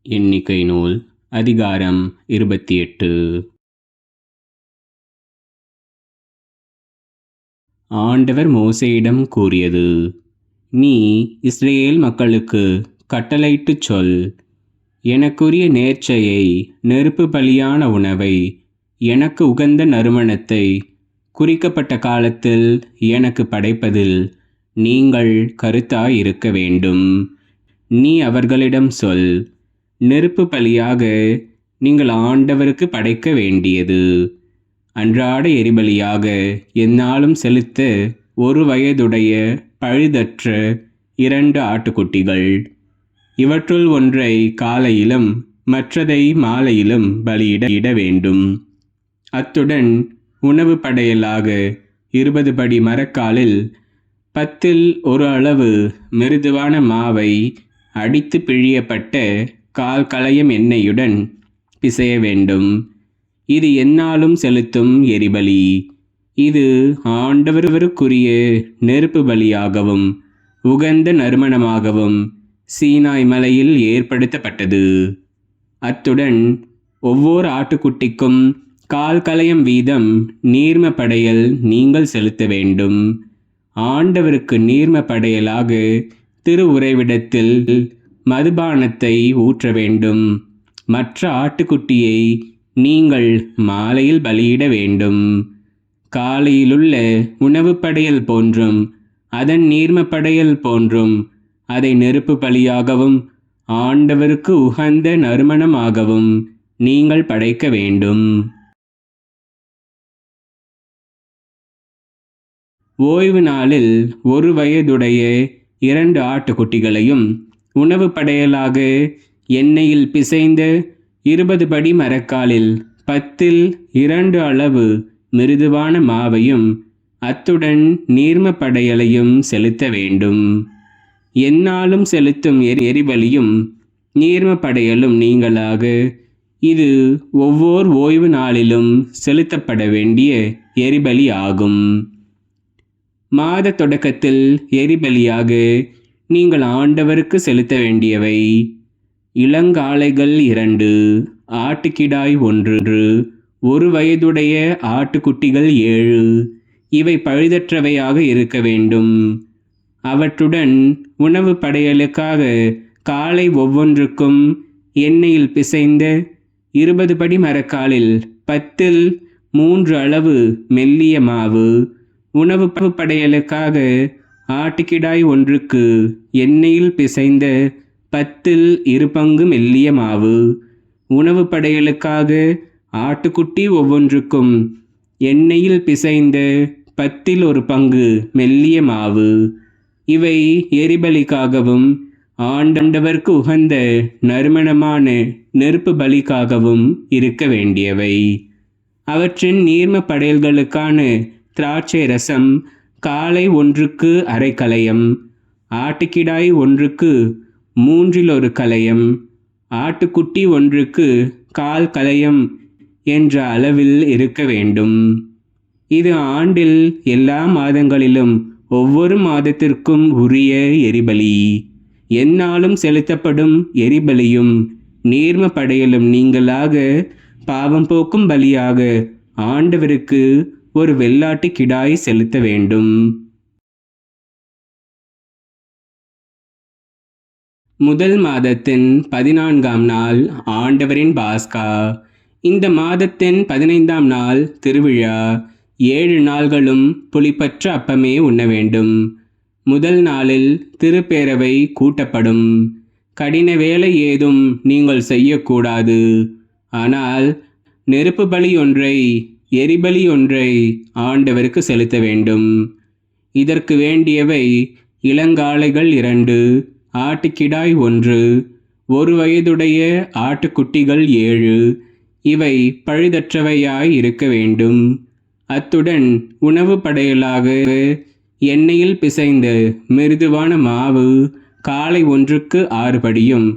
எண்ணிக்கை நூல் அதிகாரம் 28. ஆண்டவர் மோசேயிடம் கூறியது: நீ இஸ்ரேல் மக்களுக்கு கட்டளையிட்டுச் சொல், எனக்குரிய நேர்ச்சையை, நெருப்பு பலியான உணவை, எனக்கு உகந்த நறுமணத்தை குறிக்கப்பட்ட காலத்தில் எனக்கு படைப்பதில் நீங்கள் கருத்தாயிருக்க வேண்டும். நீ அவர்களிடம் சொல், நெருப்பு பலியாக நீங்கள் ஆண்டவருக்கு படைக்க வேண்டியது அன்றாட எரிபலியாக எந்நாளும் செலுத்த 1 வயதுடைய பழுதற்ற 2 ஆட்டுக்குட்டிகள். இவற்றுள் ஒன்றை காலையிலும் மற்றதை மாலையிலும் பலியிட வேண்டும். அத்துடன் உணவு படையலாக 20 படி மரக்காலில் 10ல் 1 அளவு மிருதுவான மாவை அடித்து பிழியப்பட்ட 1/4 கலயம் எண்ணெயுடன் பிசைய வேண்டும். இது எந்நாளும் செலுத்தும் எரிபலி. இது ஆண்டவருக்குரிய நெருப்பு பலியாகவும் உகந்த நறுமணமாகவும் சீனாய் மலையில் ஏற்படுத்தப்பட்டது. அத்துடன் ஒவ்வொரு ஆட்டுக்குட்டிக்கும் 1/4 கலயம் வீதம் நீர்ம படையல் நீங்கள் செலுத்த வேண்டும். ஆண்டவருக்கு நீர்ம படையலாக திரு உறைவிடத்தில் மதுபானத்தை ஊற்ற வேண்டும். மற்ற ஆட்டுக்குட்டியை நீங்கள் மாலையில் பலியிட வேண்டும். காலையிலுள்ள உணவு படையல் போன்றும் அதன் நீர்ம படையல் போன்றும் அதை நெருப்பு பலியாகவும் ஆண்டவருக்கு உகந்த நறுமணமாகவும் நீங்கள் படைக்க வேண்டும். ஓய்வு நாளில் 1 வயதுடைய 2 ஆட்டுக்குட்டிகளையும் உணவு படையலாக எண்ணெயில் பிசைந்த 20 படி மரக்காலில் 10ல் 2 அளவு மிருதுவான மாவையும் அத்துடன் நீர்ம படையலையும் செலுத்த வேண்டும். எந்நாளும் செலுத்தும் எரிபலியும் நீர்ம படையலும் நீங்களாக இது ஒவ்வொரு ஓய்வு நாளிலும் செலுத்தப்பட வேண்டிய எரிபலி ஆகும். மாத தொடக்கத்தில் எரிபலியாக நீங்கள் ஆண்டவருக்கு செலுத்த வேண்டியவை: இளங்காளைகள் 2, ஆட்டுக்கிடாய் 1, 1 வயதுடைய ஆட்டுக்குட்டிகள் 7. இவை பழுதற்றவையாக இருக்க வேண்டும். அவற்றுடன் உணவு படையலுக்காக காலை ஒவ்வொன்றுக்கும் எண்ணெயில் பிசைந்த 20 படி மரக்காலில் 10ல் 3 அளவு மெல்லிய மாவு. உணவு படையலுக்காக ஆட்டுக்கிடாய் ஒன்றுக்கு எண்ணெயில் பிசைந்த 10ல் 2 பங்கு மெல்லிய மாவு. உணவு படையலுக்காக ஆட்டுக்குட்டி ஒவ்வொன்றுக்கும் எண்ணெயில் பிசைந்த 10ல் 1 பங்கு மெல்லிய மாவு. இவை எரிபலிக்காகவும் ஆண்டவருக்கு உகந்த நறுமணமான நெருப்பு பலிக்காகவும் இருக்க வேண்டியவை. அவற்றின் நீர்ம படையல்களுக்கான திராட்சை ரசம் காளை ஒன்றுக்கு 1/2 கலயம், ஆட்டுக்கிடாய் ஒன்றுக்கு 3ல் 1 கலயம், ஆட்டுக்குட்டி ஒன்றுக்கு 1/4 கலயம் என்ற அளவில் இருக்க வேண்டும். இது ஆண்டில் எல்லா மாதங்களிலும் ஒவ்வொரு மாதத்திற்கும் உரிய எரிபலி. எந்நாளும் செலுத்தப்படும் எரிபலியும் நீர்ம படையலும் நீங்களாக பாவம் போக்கும் பலியாக ஆண்டவருக்கு ஒரு வெள்ளாட்டு கிடாய் செலுத்த வேண்டும். முதல் மாதத்தின் 14ஆம் நாள் ஆண்டவரின் பாஸ்கா. இந்த மாதத்தின் 15ஆம் நாள் திருவிழா. 7 நாள்களும் புளிப்பற்ற அப்பமே உண்ண வேண்டும். முதல் நாளில் திருப்பேரவை கூட்டப்படும். கடின வேலை ஏதும் நீங்கள் செய்யக்கூடாது. ஆனால் நெருப்பு பலி ஒன்றை, எரிபலி ஒன்றை ஆண்டவருக்கு செலுத்த வேண்டும். இதற்கு வேண்டியவை: இளங்காளைகள் 2, ஆட்டுக்கிடாய் 1, 1 வயதுடைய ஆட்டுக்குட்டிகள் 7. இவை பழுதற்றவையாய் இருக்க வேண்டும். அத்துடன் உணவு படையலாக எண்ணெயில் பிசைந்த மிருதுவான மாவு காளை ஒன்றுக்கு 6 படியும்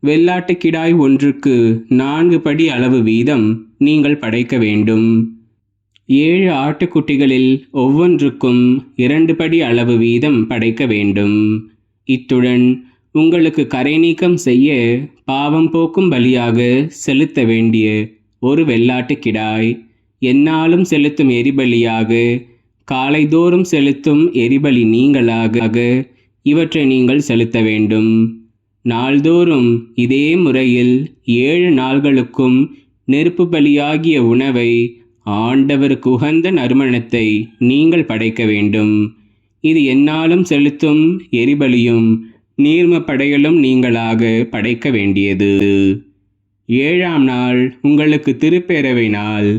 வெள்ளாட்டுக்கிடாய் ஒன்றுக்கு 4 படி அளவு வீதம் நீங்கள் படைக்க வேண்டும். 7 ஆட்டுக்குட்டிகளில் ஒவ்வொன்றுக்கும் 2 படி அளவு வீதம் படைக்க வேண்டும். இத்துடன் உங்களுக்கு கரை நீக்கம் செய்ய பாவம் போக்கும் பலியாக செலுத்த வேண்டிய ஒரு வெள்ளாட்டுக்கிடாய், எந்நாளும் செலுத்தும் எரிபலியாக, காலைதோறும் செலுத்தும் எரிபலி நீங்களாக இவற்றை நீங்கள் செலுத்த வேண்டும். நாள்தோறும் இதே முறையில் 7 நாள்களுக்கும் நெருப்பு பலியாகிய உணவை, ஆண்டவருக்கு உகந்த நறுமணத்தை நீங்கள் படைக்க வேண்டும். இது எந்நாளும் செலுத்தும் எரிபலியும் நீர்ம படையலும் நீங்களாக படைக்க வேண்டியது. 7ஆம் நாள் உங்களுக்கு திருப்பேரவை நாள்.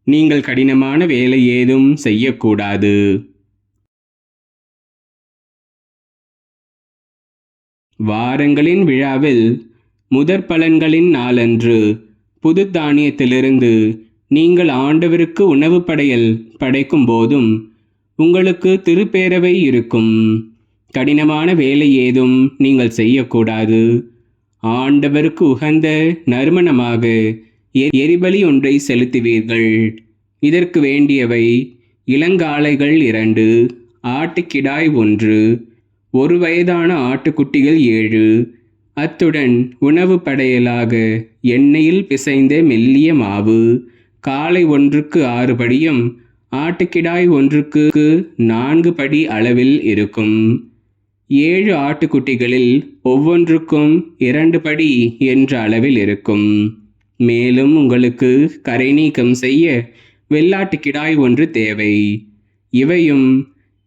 நீங்கள் கடினமான வேலை ஏதும் செய்யக்கூடாது. வாரங்களின் விழாவில் முதற் பலன்களின் நாளன்று புது தானியத்திலிருந்து நீங்கள் ஆண்டவருக்கு உணவு படையல் படைக்கும் போதும் உங்களுக்கு திருப்பேரவை இருக்கும். கடினமான வேலை ஏதும் நீங்கள் செய்யக்கூடாது. ஆண்டவருக்கு உகந்த நறுமணமாக எரிபலி ஒன்றை செலுத்துவீர்கள். இதற்கு வேண்டியவை இளங்காளைகள் 2, ஆட்டுக்கிடாய் 1, 1 வயதான ஆட்டுக்குட்டிகள் 7, அத்துடன் உணவு படையலாக எண்ணெயில் பிசைந்த மெல்லிய மாவு, காளை ஒன்றுக்கு 6 படியும் ஆட்டுக்கிடாய் ஒன்றுக்கு 4 படி அளவில் இருக்கும். 7 ஆட்டுக்குட்டிகளில் ஒவ்வொன்றுக்கும் 2 படி என்ற அளவில் இருக்கும். மேலும் உங்களுக்கு கரை நீக்கம் செய்ய வெள்ளாட்டுக்கிடாய் 1 தேவை. இவையும்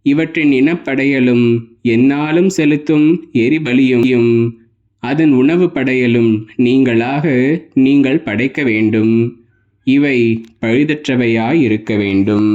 இவற்றின் இனப்படையலும் எந்நாளும் செலுத்தும் எரிபலியும் அதன் உணவு படையலும் நீங்கள் படைக்க வேண்டும். இவை பழுதற்றவையாய் இருக்க வேண்டும்.